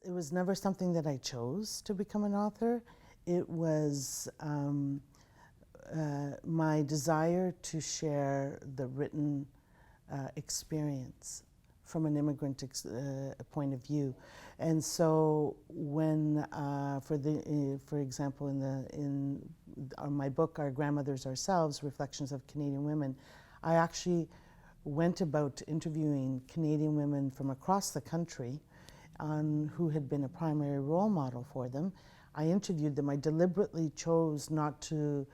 It was never something that I chose to become an author. It was my desire to share the written experience from an immigrant point of view. And so when, for example, in my book, Our Grandmothers Ourselves, Reflections of Canadian Women, I actually went about interviewing Canadian women from across the country who had been a primary role model for them. I interviewed them. I deliberately chose not to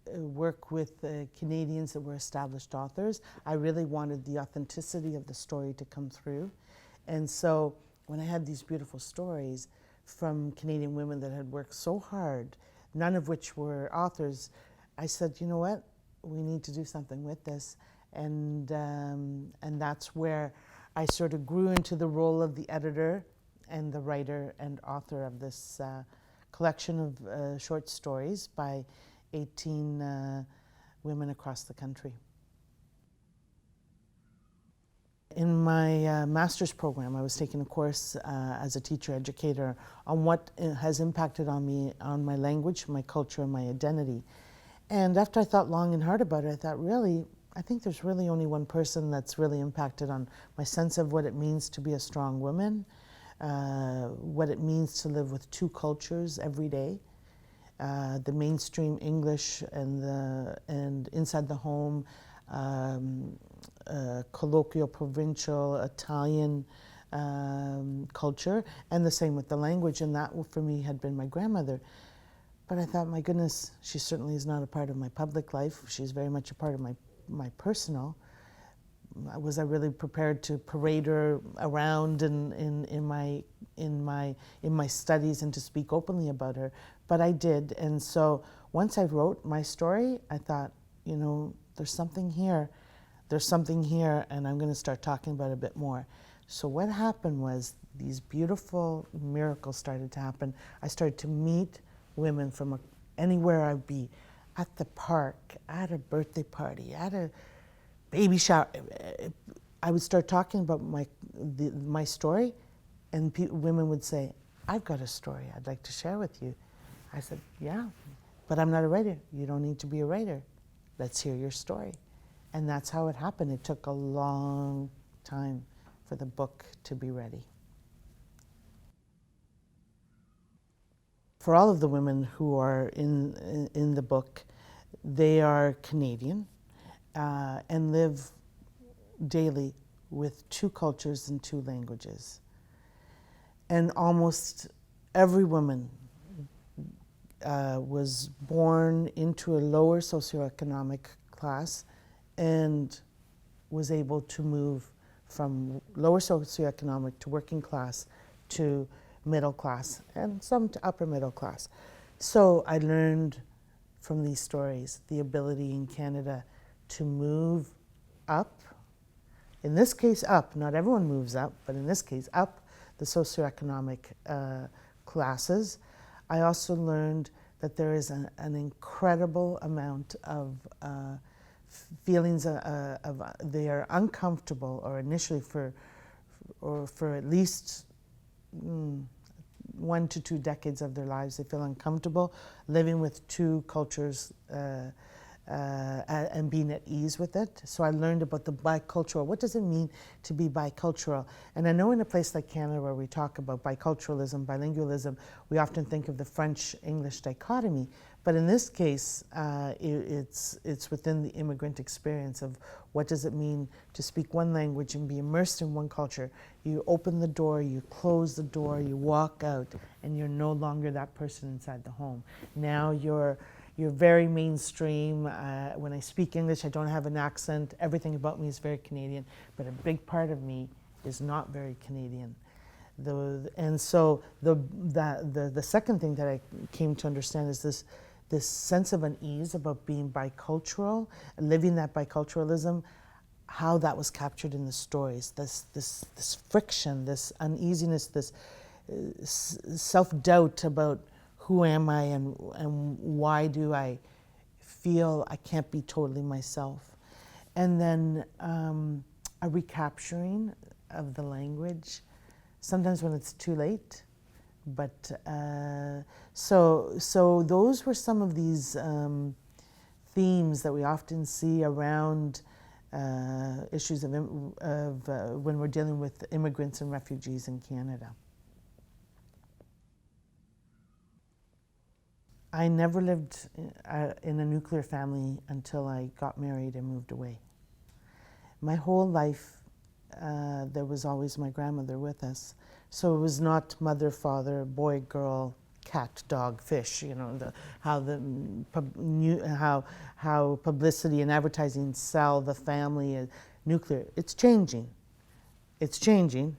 work with Canadians that were established authors. I really wanted the authenticity of the story to come through. And so when I had these beautiful stories from Canadian women that had worked so hard, none of which were authors, I said, you know what, we need to do something with this. And that's where I sort of grew into the role of the editor and the writer and author of this collection of short stories by 18 women across the country. In my master's program, I was taking a course as a teacher educator on what has impacted on me, on my language, my culture, and my identity. And after I thought long and hard about it, I thought, really, I think there's really only one person that's really impacted on my sense of what it means to be a strong woman, what it means to live with two cultures every day, the mainstream English and inside the home, colloquial, provincial, Italian culture, and the same with the language, and that for me had been my grandmother. But I thought, my goodness, she certainly is not a part of my public life. She's very much a part of my personal. Was I really prepared to parade her around in my studies and to speak openly about her? But I did, and so once I wrote my story, I thought, you know, there's something here. There's something here, and I'm going to start talking about it a bit more. So what happened was these beautiful miracles started to happen. I started to meet women from anywhere I'd be, at the park, at a birthday party, at a baby shower. I would start talking about my story, and women would say, I've got a story I'd like to share with you. I said, yeah, but I'm not a writer. You don't need to be a writer. Let's hear your story. And that's how it happened. It took a long time for the book to be ready. For all of the women who are in the book, they are Canadian and live daily with two cultures and two languages. And almost every woman was born into a lower socioeconomic class and was able to move from lower socioeconomic to working class to middle class and some to upper middle class. So I learned from these stories the ability in Canada to move up, in this case up, not everyone moves up, but in this case up the socioeconomic classes. I also learned that there is an incredible amount of feelings of they are uncomfortable, or initially for at least 1 to 2 decades of their lives, they feel uncomfortable living with two cultures and being at ease with it. So I learned about the bicultural. What does it mean to be bicultural? And I know in a place like Canada where we talk about biculturalism, bilingualism, we often think of the French-English dichotomy. But in this case, it's within the immigrant experience of what does it mean to speak one language and be immersed in one culture. You open the door, you close the door, you walk out, and you're no longer that person inside the home. Now you're very mainstream. When I speak English, I don't have an accent. Everything about me is very Canadian, but a big part of me is not very Canadian. And so the second thing that I came to understand is this sense of unease about being bicultural, living that biculturalism, how that was captured in the stories, this friction, this uneasiness, this self-doubt about who am I and why do I feel I can't be totally myself. And then a recapturing of the language, sometimes when it's too late. But so those were some of these themes that we often see around issues of when we're dealing with immigrants and refugees in Canada. I never lived in a nuclear family until I got married and moved away. My whole life, there was always my grandmother with us. So it was not mother, father, boy, girl, cat, dog, fish. You know, how publicity and advertising sell the family nuclear. It's changing. It's changing,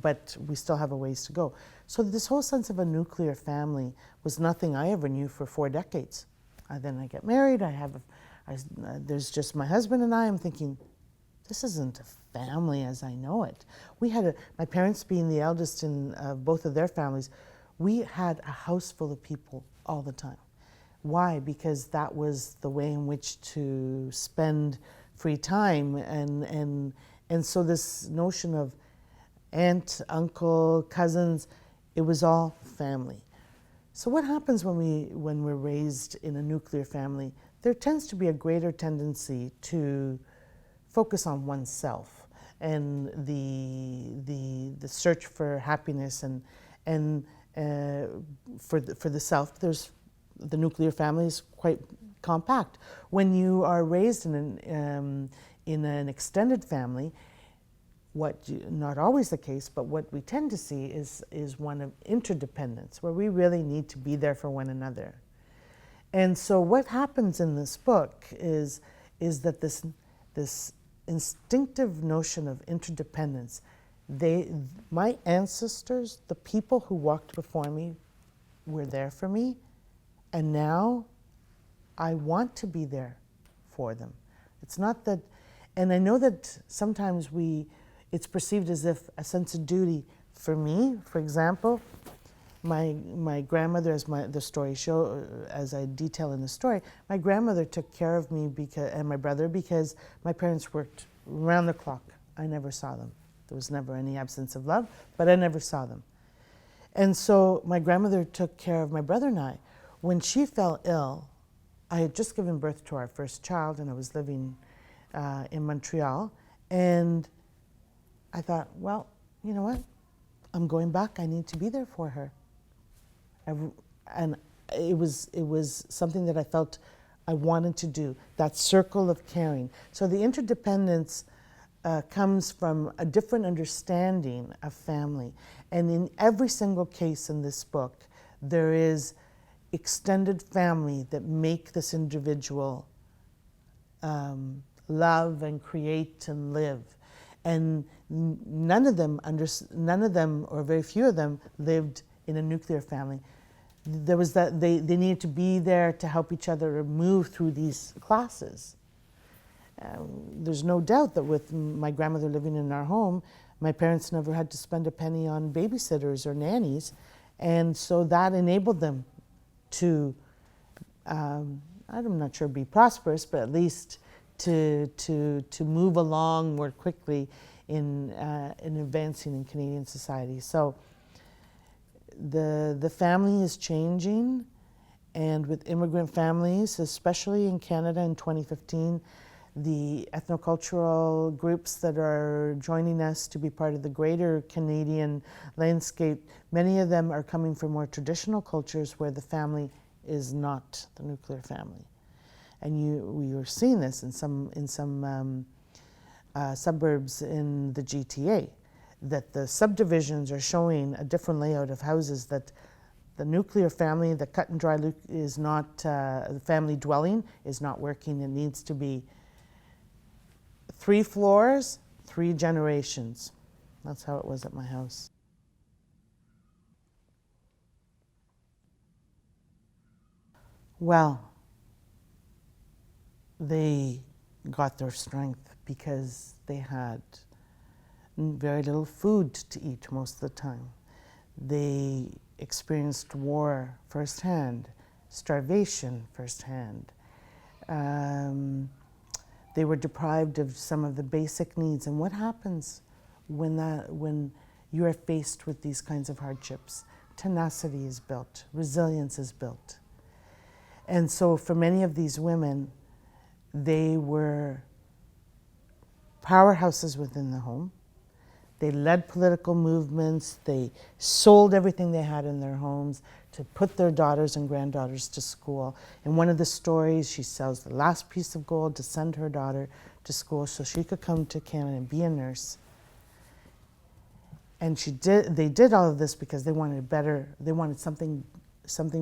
but we still have a ways to go. So this whole sense of a nuclear family was nothing I ever knew for 4 decades. Then I get married. There's just my husband and I. I'm thinking, this isn't a family as I know it. We had my parents being the eldest in both of their families, we had a house full of people all the time. Why? Because that was the way in which to spend free time, and so this notion of aunt, uncle, cousins, it was all family. So what happens when we're raised in a nuclear family? There tends to be a greater tendency to focus on oneself and the search for happiness and for the self. The nuclear family is quite compact. When you are raised in an extended family, not always the case, but what we tend to see is one of interdependence, where we really need to be there for one another. And so what happens in this book is that this instinctive notion of interdependence, my ancestors, the people who walked before me, were there for me, and now I want to be there for them. It's not that, and I know that sometimes it's perceived as if a sense of duty. For me, for example, my grandmother, the story show, as I detail in the story, my grandmother took care of me and my brother because my parents worked around the clock. I never saw them. There was never any absence of love, but I never saw them. And so my grandmother took care of my brother and I. When she fell ill, I had just given birth to our first child, and I was living in Montreal, and I thought, well, you know what? I'm going back. I need to be there for her. And it was something that I felt I wanted to do, that circle of caring. So the interdependence comes from a different understanding of family. And in every single case in this book, there is extended family that make this individual love and create and live. And none of them, or very few of them, lived in a nuclear family. There was that they needed to be there to help each other move through these classes. There's no doubt that with my grandmother living in our home, my parents never had to spend a penny on babysitters or nannies, and so that enabled them to, I'm not sure be prosperous, but at least to move along more quickly in advancing in Canadian society. So the family is changing, and with immigrant families, especially in Canada in 2015, the ethnocultural groups that are joining us to be part of the greater Canadian landscape, many of them are coming from more traditional cultures where the family is not the nuclear family. And we are seeing this in some suburbs in the GTA, that the subdivisions are showing a different layout of houses, that the nuclear family, the cut and dry is not, the family dwelling is not working. It needs to be 3 floors, 3 generations. That's how it was at my house. Well, they got their strength because they had very little food to eat most of the time. They experienced war firsthand, starvation firsthand. They were deprived of some of the basic needs. And what happens when you are faced with these kinds of hardships, tenacity is built, resilience is built. And so for many of these women, they were powerhouses within the home. They led political movements. They sold everything they had in their homes to put their daughters and granddaughters to school. In one of the stories, she sells the last piece of gold to send her daughter to school so she could come to Canada and be a nurse. And they did all of this because they wanted something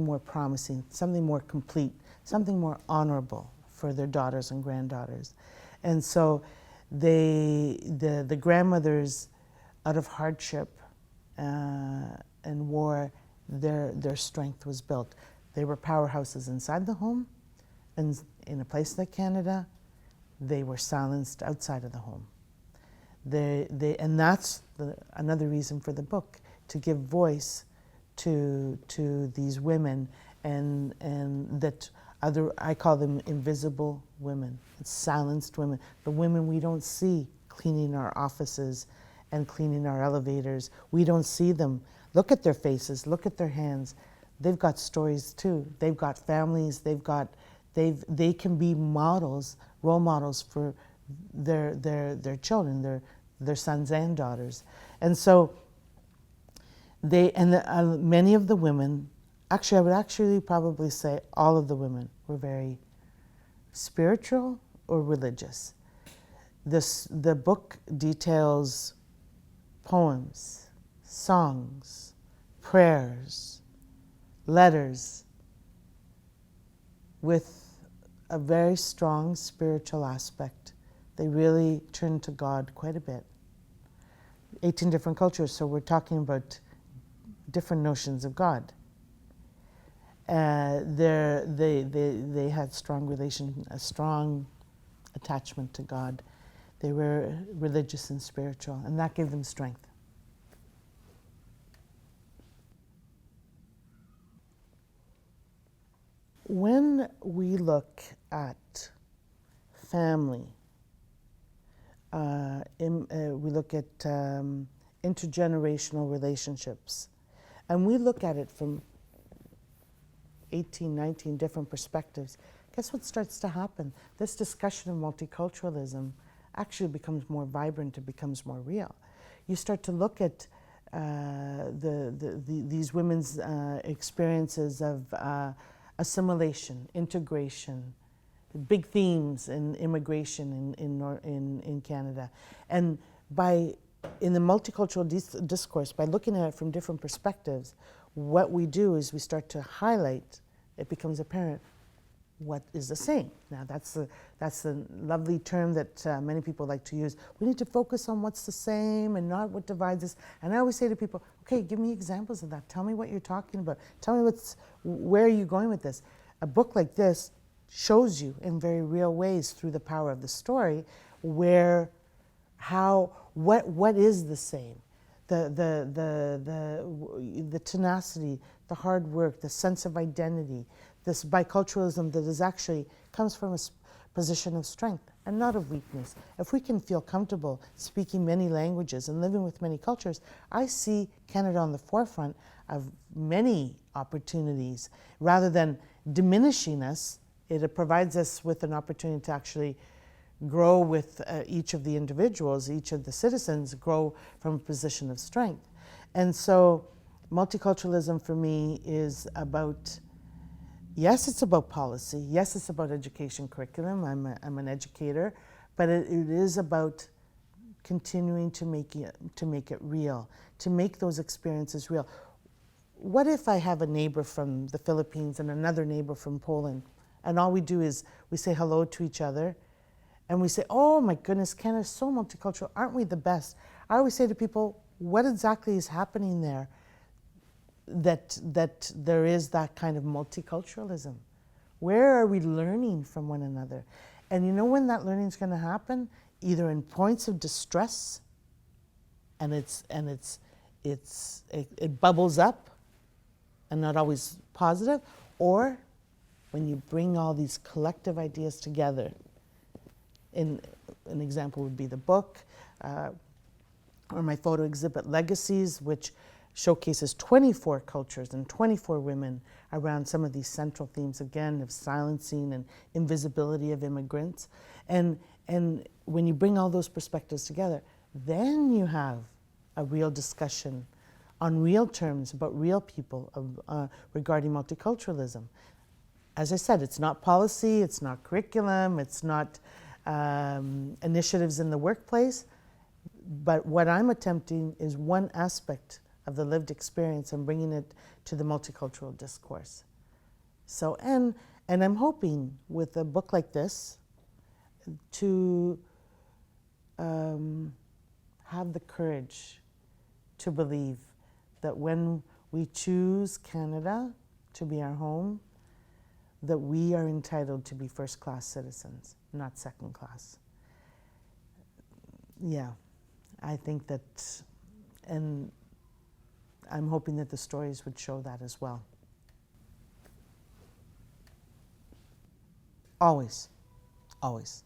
more promising, something more complete, something more honorable for their daughters and granddaughters. And so the grandmothers, out of hardship and war, their strength was built. They were powerhouses inside the home, and in a place like Canada, they were silenced outside of the home. And that's another reason for the book, to give voice to these women, and that I call them invisible women, silenced women, the women we don't see cleaning our offices and cleaning our elevators. We don't see them. Look at their faces, look at their hands. They've got stories too. They've got families, they can be models, role models for their children, their sons and daughters. And so many of the women, actually I would actually probably say all of the women, were very spiritual or religious. The book details poems, songs, prayers, letters with a very strong spiritual aspect. They really turn to God quite a bit. 18 different cultures, so we're talking about different notions of God. They had a strong attachment to God. They were religious and spiritual, and that gave them strength. When we look at family, we look at intergenerational relationships, and we look at it from 18, 19 different perspectives, guess what starts to happen? This discussion of multiculturalism actually becomes more vibrant, it becomes more real. You start to look at these women's experiences of assimilation, integration, big themes in immigration in Canada. And in the multicultural discourse, by looking at it from different perspectives, what we do is we start to highlight, it becomes apparent what is the same. Now that's the lovely term that many people like to use. We need to focus on what's the same and not what divides us. And I always say to people, okay, give me examples of that. Tell me what you're talking about. Tell me where are you going with this? A book like this shows you in very real ways through the power of the story what is the same. The tenacity, the hard work, the sense of identity, this biculturalism that is actually comes from a position of strength and not of weakness. If we can feel comfortable speaking many languages and living with many cultures, I see Canada on the forefront of many opportunities. Rather than diminishing us, it provides us with an opportunity to actually grow with each of the individuals, each of the citizens, grow from a position of strength. And so multiculturalism for me is about, yes, it's about policy. Yes, it's about education curriculum. I'm an educator, but it is about continuing to make it real, to make those experiences real. What if I have a neighbor from the Philippines and another neighbor from Poland, and all we do is we say hello to each other, and we say, oh my goodness, Canada's so multicultural, aren't we the best? I always say to people, what exactly is happening there that there is that kind of multiculturalism? Where are we learning from one another? And you know when that learning is going to happen? Either in points of distress, and it bubbles up, and not always positive, or when you bring all these collective ideas together. An example would be the book. or my photo exhibit Legacies, which showcases 24 cultures and 24 women around some of these central themes, again, of silencing and invisibility of immigrants. And when you bring all those perspectives together, then you have a real discussion on real terms about real people regarding multiculturalism. As I said, it's not policy, it's not curriculum, it's not initiatives in the workplace, but what I'm attempting is one aspect of the lived experience and bringing it to the multicultural discourse. So, and I'm hoping with a book like this to have the courage to believe that when we choose Canada to be our home, that we are entitled to be first-class citizens, not second-class. Yeah, I think that, and I'm hoping that the stories would show that as well. Always, always.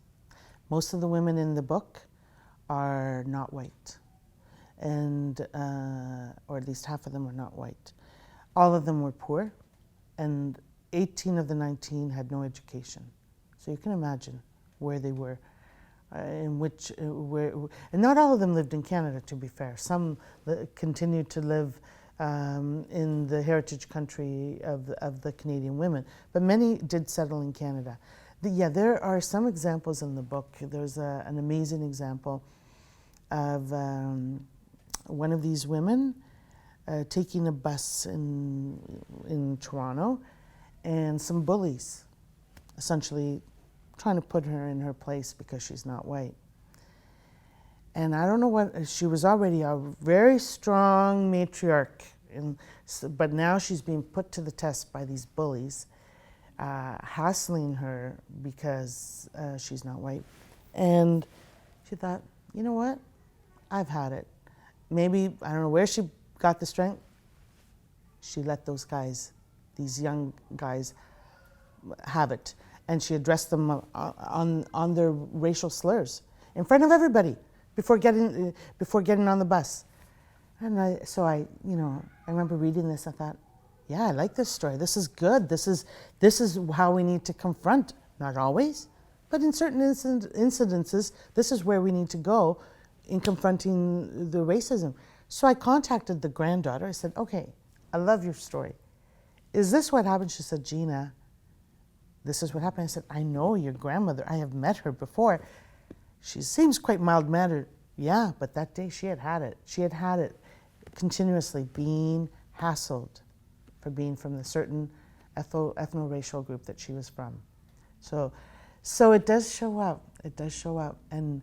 Most of the women in the book are not white, and or at least half of them are not white. All of them were poor, and 18 of the 19 had no education. So you can imagine where they were, and not all of them lived in Canada, to be fair. Some continued to live in the heritage country of the Canadian women, but many did settle in Canada. There are some examples in the book. There's an amazing example of one of these women taking a bus in Toronto, and some bullies essentially trying to put her in her place because she's not white. And I don't know what, she was already a very strong matriarch, but now she's being put to the test by these bullies, hassling her because she's not white. And she thought, you know what, I've had it. Maybe, I don't know where she got the strength. She let those guys, these young guys, have it. And she addressed them on their racial slurs in front of everybody before getting on the bus. And I remember reading this. I thought, yeah, I like this story. This is good. This is how we need to confront. Not always, but in certain incidences, this is where we need to go in confronting the racism. So I contacted the granddaughter. I said, okay, I love your story. Is this what happened? She said, Gina, this is what happened. I said, I know your grandmother. I have met her before. She seems quite mild-mannered. Yeah, but that day she had had it. She had had it continuously, being hassled for being from the certain ethno-racial group that she was from. So it does show up. It does show up. And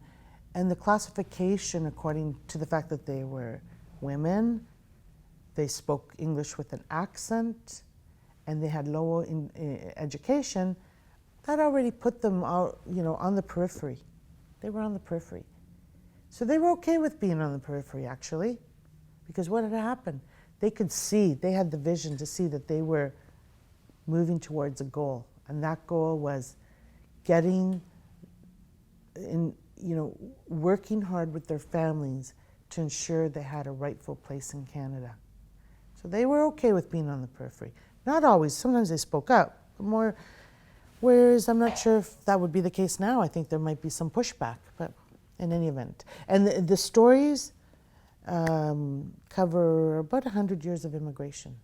the classification, according to the fact that they were women, they spoke English with an accent, and they had low education, that already put them out, on the periphery. They were on the periphery. So they were okay with being on the periphery, actually, because what had happened? They could see, they had the vision to see that they were moving towards a goal, and that goal was working hard with their families to ensure they had a rightful place in Canada. So they were okay with being on the periphery. Not always, sometimes they spoke up, but more, whereas I'm not sure if that would be the case now. I think there might be some pushback, but in any event. And the stories cover about 100 years of immigration,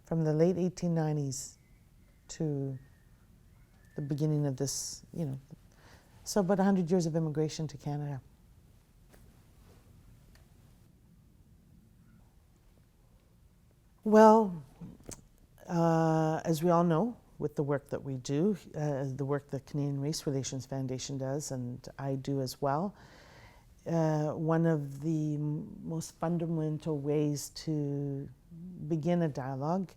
from the late 1890s to the beginning of this, so about 100 years of immigration to Canada. Well, as we all know, with the work that we do, the work the Canadian Race Relations Foundation does, and I do as well, one of the most fundamental ways to begin a dialogue,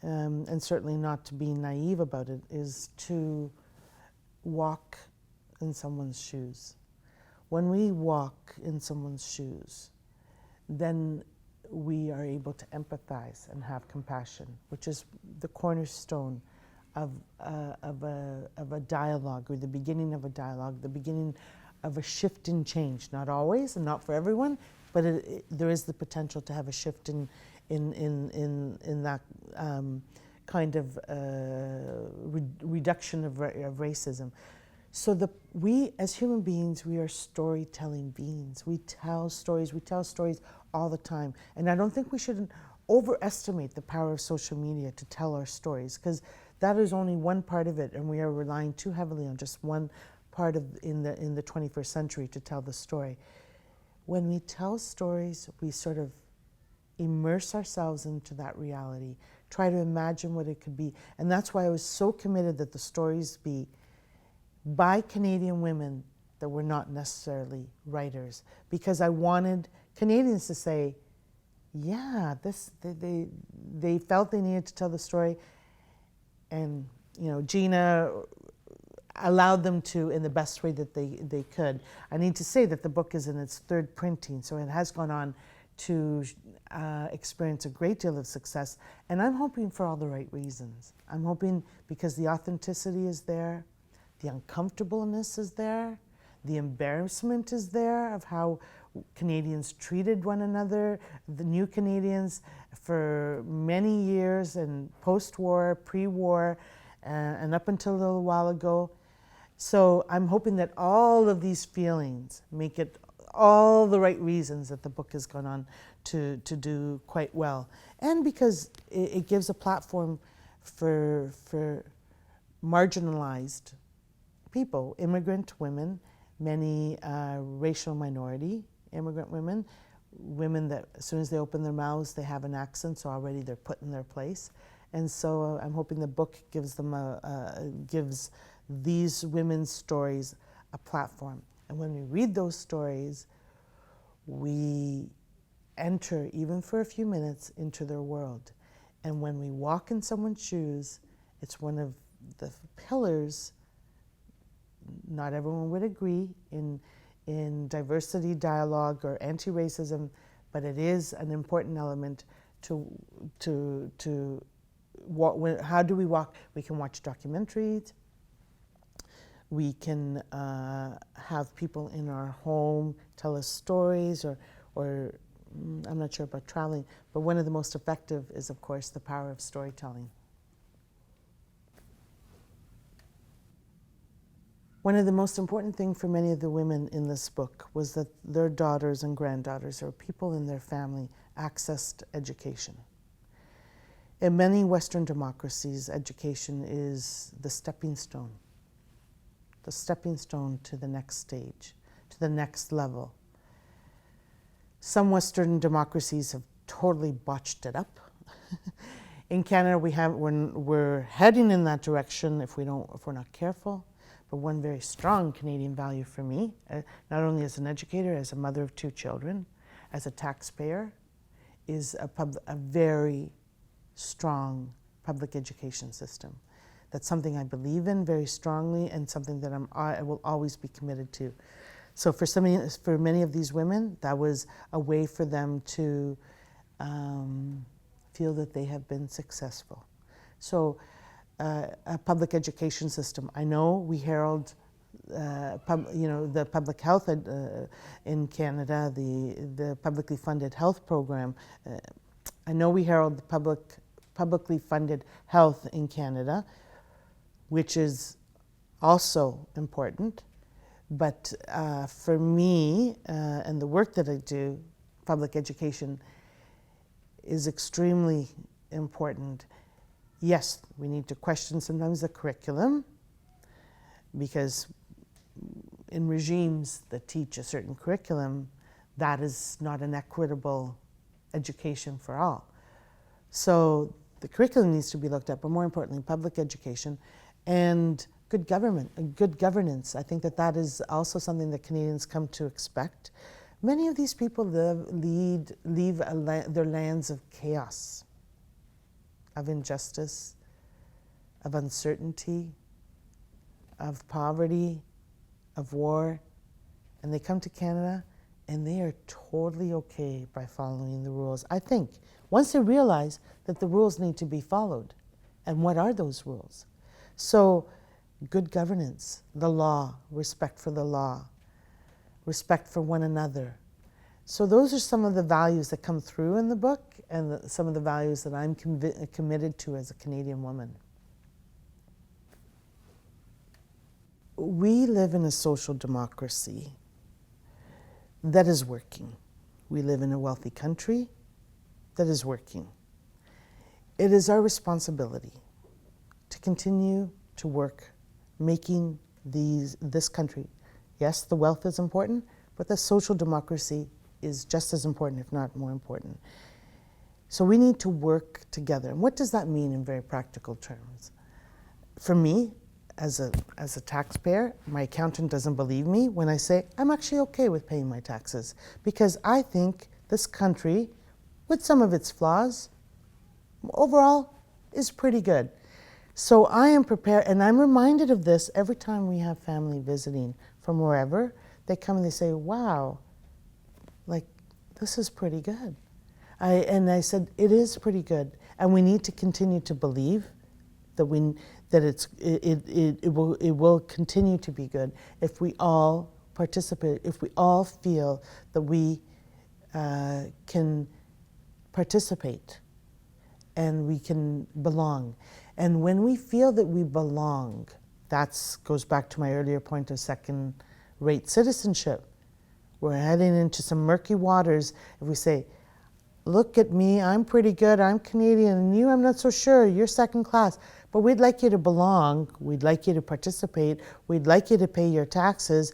and certainly not to be naive about it, is to walk in someone's shoes. When we walk in someone's shoes, then we are able to empathize and have compassion, which is the cornerstone of a dialogue, or the beginning of a dialogue, the beginning of a shift in change. Not always and not for everyone, but there is the potential to have a shift in that kind of reduction of racism. So we as human beings, we are storytelling beings. We tell stories all the time. And I don't think we should overestimate the power of social media to tell our stories, because that is only one part of it, and we are relying too heavily on just one part in the 21st century to tell the story. When we tell stories, we sort of immerse ourselves into that reality, try to imagine what it could be. And that's why I was so committed that the stories be by Canadian women that were not necessarily writers, because I wanted Canadians to say, yeah, they felt they needed to tell the story, and Gina allowed them to in the best way that they could. I need to say that the book is in its third printing, so it has gone on to experience a great deal of success, and I'm hoping for all the right reasons. I'm hoping because the authenticity is there, the uncomfortableness is there, the embarrassment is there of how Canadians treated one another, the new Canadians for many years, and post-war, pre-war, and up until a little while ago. So I'm hoping that all of these feelings make it all the right reasons that the book has gone on to do quite well. And because it gives a platform for marginalized people, immigrant women, many racial minority immigrant women, women that as soon as they open their mouths, they have an accent, so already they're put in their place. And so I'm hoping the book gives them gives these women's stories a platform. And when we read those stories, we enter, even for a few minutes, into their world. And when we walk in someone's shoes, it's one of the pillars, not everyone would agree, in diversity dialogue or anti-racism, but it is an important element to how do we walk? We can watch documentaries. We can have people in our home tell us stories, or I'm not sure about traveling, but one of the most effective is, of course, the power of storytelling. One of the most important things for many of the women in this book was that their daughters and granddaughters, or people in their family, accessed education. In many Western democracies, education is the stepping stone to the next stage, to the next level. Some Western democracies have totally botched it up. In Canada, we're heading in that direction if we're not careful. But one very strong Canadian value for me, not only as an educator, as a mother of 2 children, as a taxpayer, is a very strong public education system. That's something I believe in very strongly, and something that I will always be committed to. So for many of these women, that was a way for them to feel that they have been successful. So a public education system. I know we herald, the public health in Canada, the publicly funded health program. I know we herald the publicly funded health in Canada, which is also important. But for me and the work that I do, public education is extremely important. Yes, we need to question sometimes the curriculum, because in regimes that teach a certain curriculum, that is not an equitable education for all. So the curriculum needs to be looked at, but more importantly, public education and good government and good governance. I think that is also something that Canadians come to expect. Many of these people leave their lands of chaos, of injustice, of uncertainty, of poverty, of war, and they come to Canada and they are totally okay by following the rules. I think once they realize that the rules need to be followed, and what are those rules? So good governance, the law, respect for the law, respect for one another. So those are some of the values that come through in the book, and some of the values that I'm committed to as a Canadian woman. We live in a social democracy that is working. We live in a wealthy country that is working. It is our responsibility to continue to work making this country, yes, the wealth is important, but the social democracy is just as important, if not more important. So we need to work together. And what does that mean in very practical terms? For me, as a taxpayer, my accountant doesn't believe me when I say I'm actually okay with paying my taxes, because I think this country, with some of its flaws, overall is pretty good. So I am prepared, and I'm reminded of this every time we have family visiting from wherever. They come and they say, wow, like, this is pretty good. And I said, it is pretty good. And we need to continue to believe that it will continue to be good if we all participate, if we all feel that we can participate and we can belong. And when we feel that we belong, that goes back to my earlier point of second-rate citizenship. We're heading into some murky waters if we say, look at me, I'm pretty good, I'm Canadian, and you, I'm not so sure, you're second class. But we'd like you to belong, we'd like you to participate, we'd like you to pay your taxes,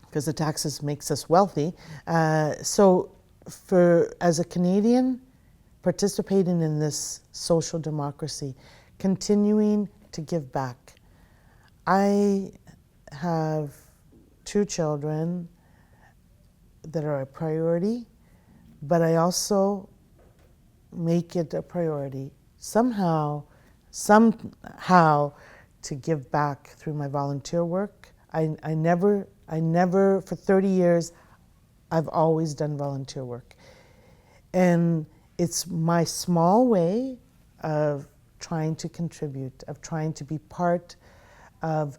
because the taxes makes us wealthy. So as a Canadian, participating in this social democracy, continuing to give back. I have 2 children that are a priority, but I also make it a priority somehow to give back through my volunteer work. I never, for 30 years, I've always done volunteer work. And it's my small way of trying to contribute, of trying to be part of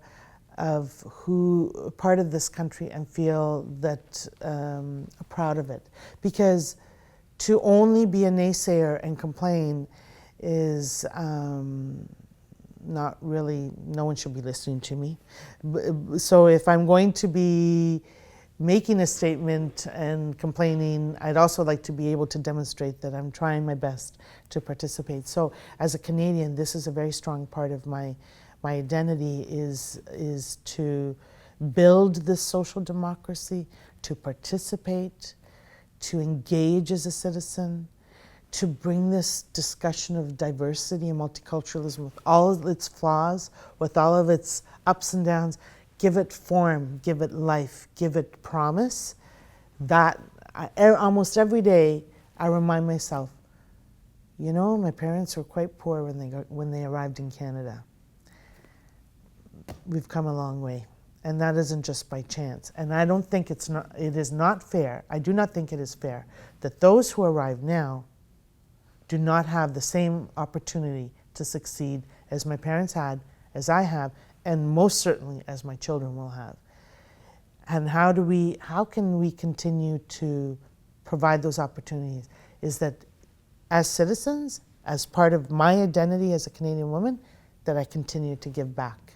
this country and feel that proud of it. Because to only be a naysayer and complain is not really, no one should be listening to me. So if I'm going to be making a statement and complaining, I'd also like to be able to demonstrate that I'm trying my best to participate. So as a Canadian, this is a very strong part of my identity, is to build this social democracy, to participate, to engage as a citizen, to bring this discussion of diversity and multiculturalism with all of its flaws, with all of its ups and downs, give it form, give it life, give it promise. That almost every day I remind myself, you know, my parents were quite poor when they arrived in Canada. We've come a long way, and that isn't just by chance. And I don't think it is not fair. I do not think it is fair that those who arrive now do not have the same opportunity to succeed as my parents had, as I have, and most certainly as my children will have. And how can we continue to provide those opportunities? Is that as citizens, as part of my identity as a Canadian woman, that I continue to give back.